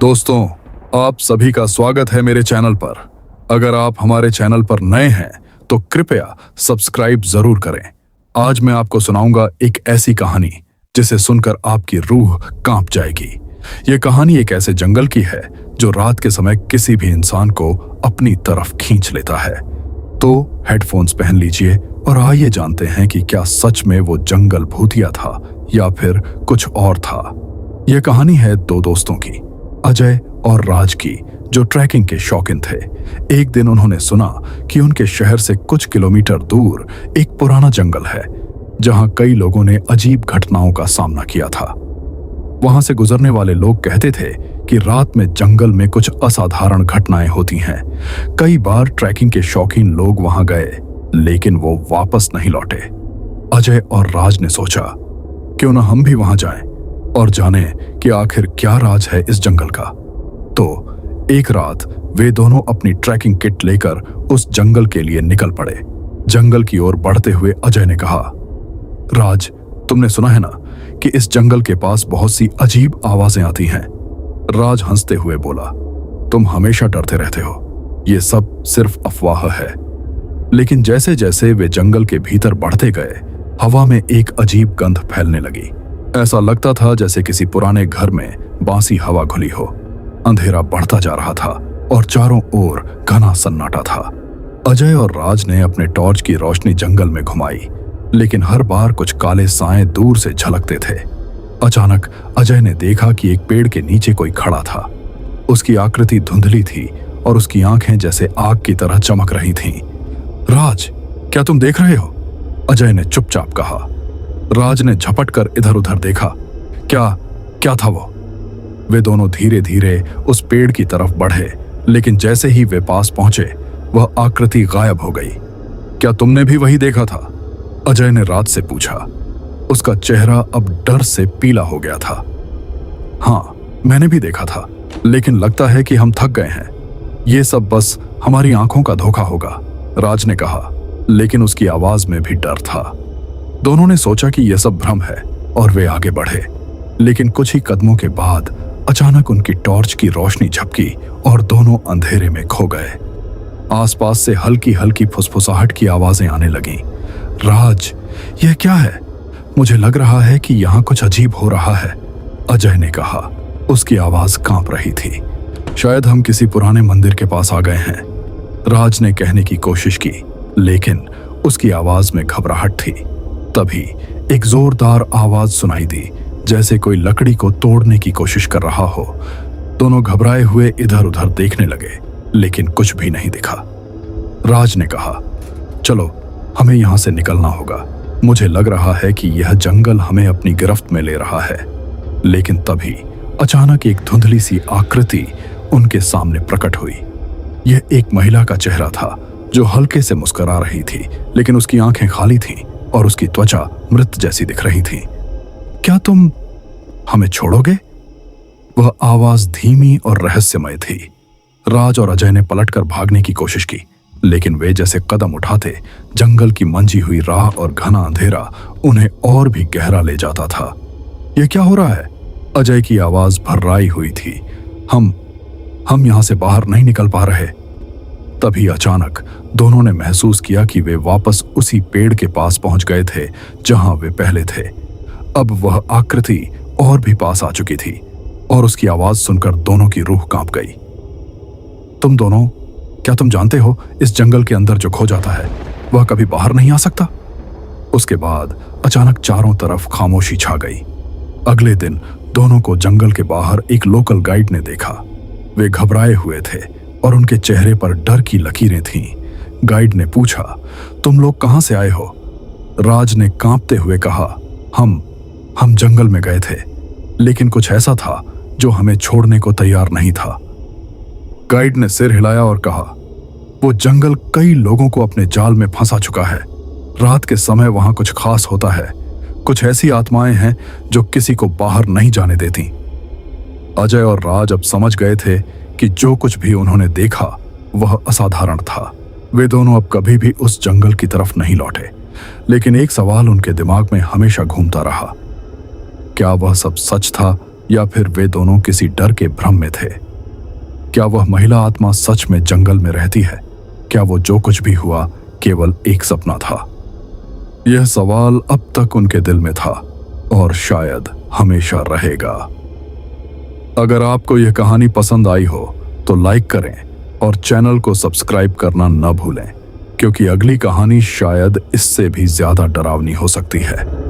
दोस्तों, आप सभी का स्वागत है मेरे चैनल पर। अगर आप हमारे चैनल पर नए हैं तो कृपया सब्सक्राइब जरूर करें। आज मैं आपको सुनाऊंगा एक ऐसी कहानी जिसे सुनकर आपकी रूह कांप जाएगी। ये कहानी एक ऐसे जंगल की है जो रात के समय किसी भी इंसान को अपनी तरफ खींच लेता है। तो हेडफोन्स पहन लीजिए और आइए जानते हैं कि क्या सच में वो जंगल भूतिया था या फिर कुछ और था। यह कहानी है दो दोस्तों की, अजय और राज की, जो ट्रैकिंग के शौकीन थे। एक दिन उन्होंने सुना कि उनके शहर से कुछ किलोमीटर दूर एक पुराना जंगल है जहां कई लोगों ने अजीब घटनाओं का सामना किया था। वहां से गुजरने वाले लोग कहते थे कि रात में जंगल में कुछ असाधारण घटनाएं होती हैं। कई बार ट्रैकिंग के शौकीन लोग वहां गए लेकिन वो वापस नहीं लौटे। अजय और राज ने सोचा, क्यों ना हम भी वहां जाएं और जाने कि आखिर क्या राज है इस जंगल का। तो एक रात वे दोनों अपनी ट्रैकिंग किट लेकर उस जंगल के लिए निकल पड़े। जंगल की ओर बढ़ते हुए अजय ने कहा, राज, तुमने सुना है ना कि इस जंगल के पास बहुत सी अजीब आवाजें आती हैं। राज हंसते हुए बोला, तुम हमेशा डरते रहते हो, ये सब सिर्फ अफवाह है। लेकिन जैसे जैसे वे जंगल के भीतर बढ़ते गए, हवा में एक अजीब गंध फैलने लगी। ऐसा लगता था जैसे किसी पुराने घर में बासी हवा घुली हो। अंधेरा बढ़ता जा रहा था और चारों ओर घना सन्नाटा था। अजय और राज ने अपने टॉर्च की रोशनी जंगल में घुमाई, लेकिन हर बार कुछ काले साए दूर से झलकते थे। अचानक अजय ने देखा कि एक पेड़ के नीचे कोई खड़ा था। उसकी आकृति धुंधली थी और उसकी आंखें जैसे आग की तरह चमक रही थीं। राज, क्या तुम देख रहे हो? अजय ने चुपचाप कहा। राज ने झपट कर इधर उधर देखा। क्या था वो? वे दोनों धीरे धीरे उस पेड़ की तरफ बढ़े, लेकिन जैसे ही वे पास पहुंचे वह आकृति गायब हो गई। क्या तुमने भी वही देखा था? अजय ने राज से पूछा। उसका चेहरा अब डर से पीला हो गया था। हाँ, मैंने भी देखा था, लेकिन लगता है कि हम थक गए हैं। ये सब बस हमारी आंखों का धोखा होगा, राज ने कहा, लेकिन उसकी आवाज में भी डर था। दोनों ने सोचा कि यह सब भ्रम है और वे आगे बढ़े, लेकिन कुछ ही कदमों के बाद अचानक उनकी टॉर्च की रोशनी झपकी और दोनों अंधेरे में खो गए। आसपास से हल्की हल्की फुसफुसाहट की आवाजें आने लगीं। राज, यह क्या है? मुझे लग रहा है कि यहाँ कुछ अजीब हो रहा है, अजय ने कहा। उसकी आवाज कांप रही थी। शायद हम किसी पुराने मंदिर के पास आ गए हैं, राज ने कहने की कोशिश की, लेकिन उसकी आवाज में घबराहट थी। तभी एक जोरदार आवाज सुनाई दी, जैसे कोई लकड़ी को तोड़ने की कोशिश कर रहा हो। दोनों घबराए हुए इधर उधर देखने लगे, लेकिन कुछ भी नहीं दिखा। राज ने कहा, चलो हमें यहां से निकलना होगा। मुझे लग रहा है कि यह जंगल हमें अपनी गिरफ्त में ले रहा है। लेकिन तभी अचानक एक धुंधली सी आकृति उनके सामने प्रकट हुई। यह एक महिला का चेहरा था जो हल्के से मुस्कुरा रही थी, लेकिन उसकी आंखें खाली थीं और उसकी त्वचा मृत जैसी दिख रही थी। क्या तुम हमें छोड़ोगे? वह आवाज धीमी और रहस्यमय थी। राज और अजय ने पलटकर भागने की कोशिश की, लेकिन वे जैसे कदम उठाते, जंगल की मंजी हुई राह और घना अंधेरा उन्हें और भी गहरा ले जाता था। यह क्या हो रहा है? अजय की आवाज भर्राई हुई थी। हम यहां से बाहर नहीं निकल पा रहे। तभी अचानक दोनों ने महसूस किया कि वे वापस उसी पेड़ के पास पहुंच गए थे जहां वे पहले थे। अब वह आकृति और भी पास आ चुकी थी और उसकी आवाज सुनकर दोनों की रूह कांप गई। तुम दोनों, क्या तुम जानते हो इस जंगल के अंदर जो खो जाता है वह कभी बाहर नहीं आ सकता? उसके बाद अचानक चारों तरफ खामोशी छा गई। अगले दिन दोनों को जंगल के बाहर एक लोकल गाइड ने देखा। वे घबराए हुए थे और उनके चेहरे पर डर की लकीरें थीं। गाइड ने पूछा, तुम लोग कहां से आए हो? राज ने कांपते हुए कहा, हम जंगल में गए थे, लेकिन कुछ ऐसा था जो हमें छोड़ने को तैयार नहीं था। गाइड ने सिर हिलाया और कहा, वो जंगल कई लोगों को अपने जाल में फंसा चुका है। रात के समय वहां कुछ खास होता है। कुछ ऐसी आत्माएं हैं जो किसी को बाहर नहीं जाने देती। अजय और राज अब समझ गए थे कि जो कुछ भी उन्होंने देखा वह असाधारण था। वे दोनों अब कभी भी उस जंगल की तरफ नहीं लौटे, लेकिन एक सवाल उनके दिमाग में हमेशा घूमता रहा, क्या वह सब सच था या फिर वे दोनों किसी डर के भ्रम में थे? क्या वह महिला आत्मा सच में जंगल में रहती है? क्या वो जो कुछ भी हुआ केवल एक सपना था? यह सवाल अब तक उनके दिल में था और शायद हमेशा रहेगा। अगर आपको यह कहानी पसंद आई हो तो लाइक करें और चैनल को सब्सक्राइब करना न भूलें, क्योंकि अगली कहानी शायद इससे भी ज्यादा डरावनी हो सकती है।